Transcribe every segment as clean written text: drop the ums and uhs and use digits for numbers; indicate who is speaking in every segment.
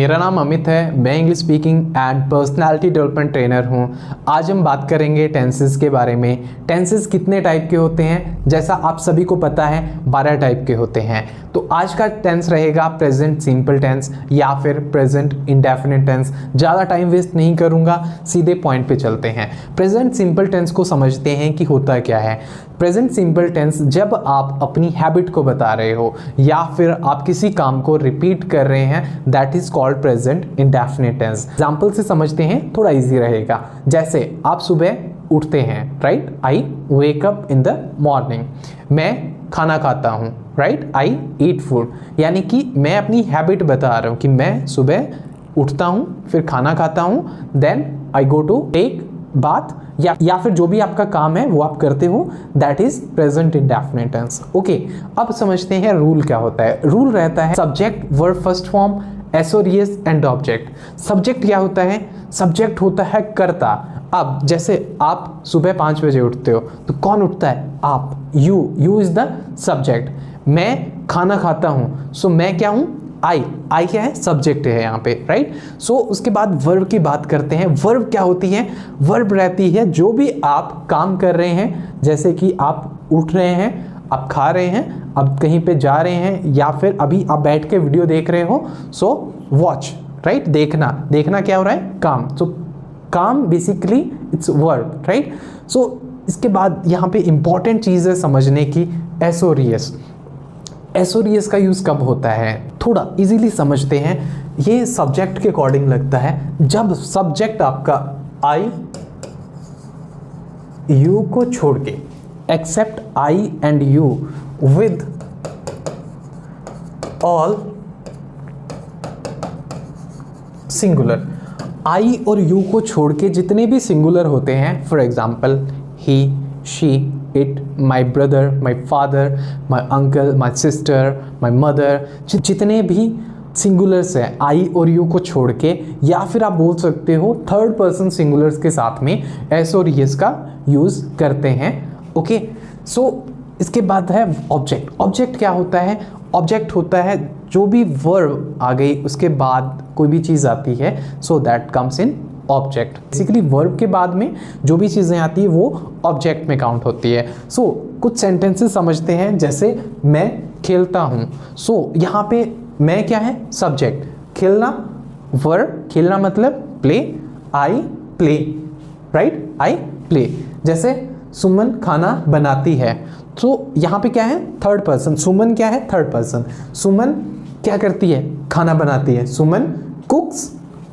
Speaker 1: मेरा नाम अमित है। मैं English speaking and personality development trainer हूं। आज हम बात करेंगे टेंसेस के बारे में। टेंसेस कितने टाइप के होते हैं? जैसा आप सभी को पता है 12 टाइप के होते हैं। तो आज का टेंस रहेगा प्रेजेंट सिंपल टेंस या फिर प्रेजेंट इंडेफिनिट टेंस। ज़्यादा टाइम वेस्ट नहीं करूँगा, सीधे पॉइंट पे चलते हैं। प्रेजेंट सिंपल टेंस को समझते हैं कि होता क्या है। प्रेजेंट सिंपल टेंस जब आप अपनी हैबिट को बता रहे हो या फिर आप किसी काम को रिपीट कर रहे हैं, that is called present indefinite tense. Example से समझते हैं, थोड़ा इजी रहेगा। जैसे आप सुबह उठते हैं, right, I wake up in the morning. मैं खाना खाता हूँ, राइट, आई ईट फूड। यानी कि मैं अपनी हैबिट बता रहा हूँ कि मैं सुबह उठता हूँ, फिर खाना खाता हूँ, then I go to take bath या फिर जो भी आपका काम है वो आप करते हो, that is present indefinite tense. Okay, अब समझते हैं रूल क्या होता है। रूल रहता है सब्जेक्ट, वर्ब फर्स्ट फॉर्म, एसओरियस एंड ऑब्जेक्ट। सब्जेक्ट क्या होता है? सब्जेक्ट होता है कर्ता। अब जैसे आप सुबह 5 बजे उठते हो तो कौन उठता है? आप, यू इज द सब्जेक्ट। मैं खाना खाता हूं, सो मैं क्या हूं? आई क्या है? सब्जेक्ट है यहाँ पे, राइट। सो उसके बाद वर्ब की बात करते हैं। वर्ब क्या होती है? वर्ब रहती है जो भी आप काम कर रहे हैं, जैसे कि आप उठ रहे हैं, आप खा रहे हैं, आप कहीं पे जा रहे हैं, या फिर अभी आप बैठ के वीडियो देख रहे हो, सो वॉच, राइट। देखना क्या हो रहा है? काम। सो काम बेसिकली इट्स वर्ब, राइट। सो इसके बाद यहाँ पे इंपॉर्टेंट चीज़ है समझने की, एसओरियस। एसओरियस का यूज़ कब होता है? थोड़ा इजीली समझते हैं। ये सब्जेक्ट के अकॉर्डिंग लगता है। जब सब्जेक्ट आपका आई यू को छोड़ के, except I and you with all singular, I और यू को छोड़ के जितने भी सिंगुलर होते हैं, for example he, she, it, my brother, my father, my uncle, my sister, my mother, जितने भी सिंगुलर्स हैं आई और यू को छोड़ के, या फिर आप बोल सकते हो थर्ड पर्सन सिंगुलर्स के साथ में एस और यस का यूज़ करते हैं। ओके, सो इसके बाद है ऑब्जेक्ट। ऑब्जेक्ट क्या होता है? ऑब्जेक्ट होता है जो भी वर्ब आ गई उसके बाद कोई भी चीज़ आती है, so that comes in object. Basically verb के बाद में जो भी चीज़ें आती है वो ऑब्जेक्ट में काउंट होती है। सो कुछ सेंटेंसेस समझते हैं, जैसे मैं खेलता हूँ। सो यहाँ पे मैं क्या है? सब्जेक्ट। खेलना वर्ब, खेलना मतलब play, I play, right, I play. जैसे सुमन खाना बनाती है, तो यहाँ पे क्या है? Third person. सुमन क्या है? Third person. सुमन क्या करती है? खाना बनाती है। सुमन कुक्स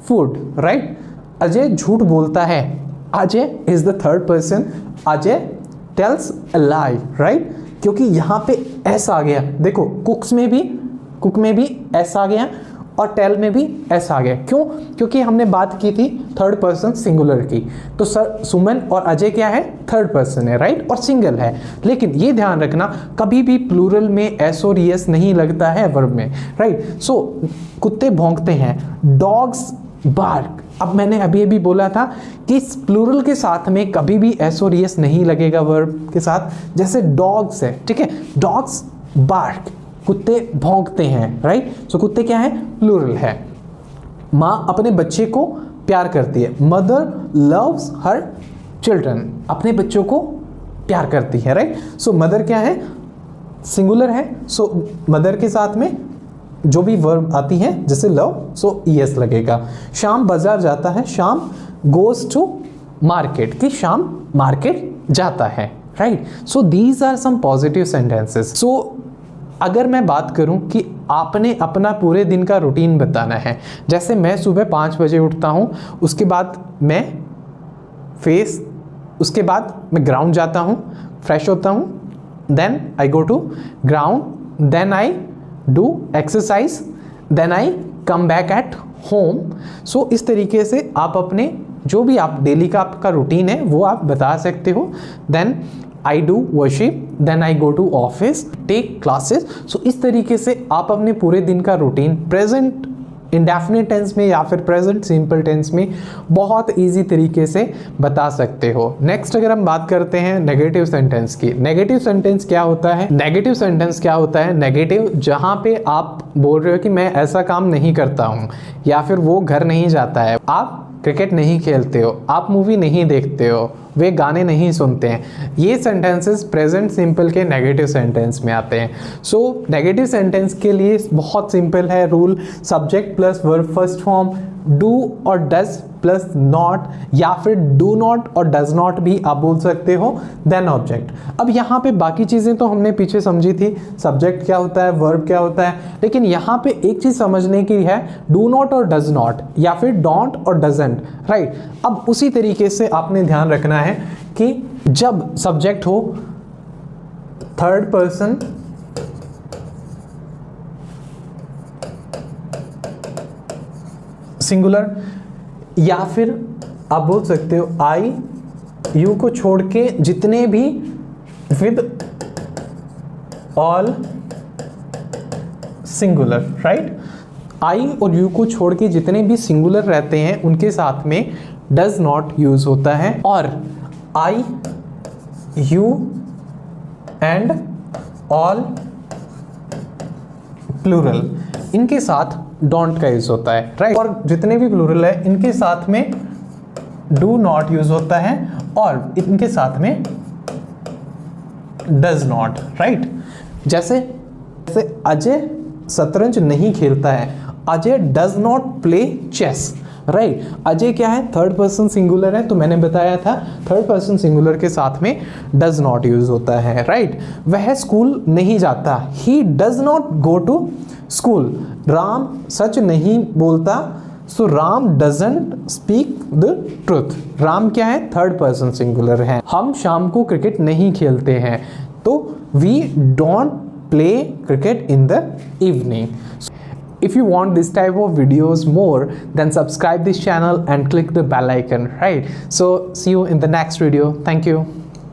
Speaker 1: फूड, राइट। अजय झूठ बोलता है। Ajay is the third person. Ajay tales a lie, right, क्योंकि यहाँ पे एस आ गया। देखो कुक में भी एस आ गया और टेल में भी एस आ गया। क्यों? क्योंकि हमने बात की थी थर्ड पर्सन सिंगुलर की। तो सर सुमन और अजय क्या है? थर्ड पर्सन है, राइट, और सिंगल है। लेकिन ये ध्यान रखना, कभी भी प्लूरल में एस और यस नहीं लगता है वर्ब में, राइट। सो कुत्ते भौंकते हैं, डॉग्स बार्क। अब मैंने अभी बोला था कि प्लूरल के साथ में कभी भी एस और यस नहीं लगेगा वर्ब के साथ। जैसे डॉग्स है, ठीक है, डॉग्स बार्क, कुत्ते भौंकते हैं, राइट। सो कुत्ते क्या है? प्लूरल है। माँ अपने बच्चे को प्यार करती है। मदर लव्स हर चिल्ड्रन, अपने बच्चों को प्यार करती है, राइट। सो मदर क्या है? सिंगुलर है। सो मदर के साथ में जो भी वर्ब आती है जैसे लव, सो यस लगेगा। शाम बाजार जाता है। शाम गोज टू मार्केट, कि शाम मार्केट जाता है, right. So these are some positive sentences. So अगर मैं बात करूं कि आपने अपना पूरे दिन का रूटीन बताना है, जैसे मैं सुबह 5 बजे उठता हूं, उसके बाद उसके बाद मैं ग्राउंड जाता हूं, फ्रेश होता हूं, then I go to ground, then I do exercise, then I come back at home. So इस तरीके से आप अपने जो भी आप डेली का आपका रूटीन है वो आप बता सकते हो। Then I do worship, then I go to office, take classes. So इस तरीके से आप अपने पूरे दिन का रूटीन प्रेजेंट इंडेफिनिट टेंस में या फिर प्रेजेंट सिंपल टेंस में बहुत इजी तरीके से बता सकते हो। नेक्स्ट अगर हम बात करते हैं नेगेटिव सेंटेंस की। नेगेटिव सेंटेंस क्या होता है? नेगेटिव सेंटेंस क्या होता है? नेगेटिव जहां पे आप बोल रहे हो कि मैं ऐसा काम नहीं करता हूं, या फिर वो घर नहीं जाता है, आप क्रिकेट नहीं खेलते हो, आप मूवी नहीं देखते हो, वे गाने नहीं सुनते हैं, ये सेंटेंसेस प्रेजेंट सिंपल के नेगेटिव सेंटेंस में आते हैं। सो नेगेटिव सेंटेंस के लिए बहुत सिंपल है rule, subject plus verb first form, do और डज प्लस नॉट, या फिर डू नॉट और डज नॉट भी आप बोल सकते हो, देन ऑब्जेक्ट। अब यहाँ पे बाकी चीज़ें तो हमने पीछे समझी थी, सब्जेक्ट क्या होता है, वर्ब क्या होता है, लेकिन यहाँ पे एक चीज़ समझने की है, डू नॉट और डज नॉट, या फिर डोंट और डजंट, राइट। अब उसी तरीके से आपने ध्यान रखना है कि जब सब्जेक्ट हो थर्ड पर्सन सिंगुलर, या फिर आप बोल सकते हो आई यू को छोड़ के जितने भी विद ऑल सिंगुलर, राइट। आई और यू को छोड़ के जितने भी सिंगुलर रहते हैं उनके साथ में डज नॉट यूज होता है, और आई यू एंड ऑल प्लूरल इनके साथ डोंट का यूज होता है, राइट। और जितने भी प्लूरल है इनके साथ में डू नॉट यूज होता है, और इनके साथ में डज नॉट, राइट। जैसे अजय शतरंज नहीं खेलता है, Ajay does not play chess, right. Ajay क्या है? थर्ड पर्सन सिंगुलर है, तो मैंने बताया था थर्ड पर्सन सिंगुलर के साथ में डज नॉट यूज होता है, राइट। वह स्कूल नहीं जाता, he does not go to school. Ram सच नहीं बोलता, so Ram doesn't speak the truth. Ram क्या है? थर्ड पर्सन सिंगुलर है। हम शाम को क्रिकेट नहीं खेलते हैं, तो we don't play cricket in the evening. If you want this type of videos more, then subscribe this channel and click the bell icon, right? So see you in the next video. Thank you.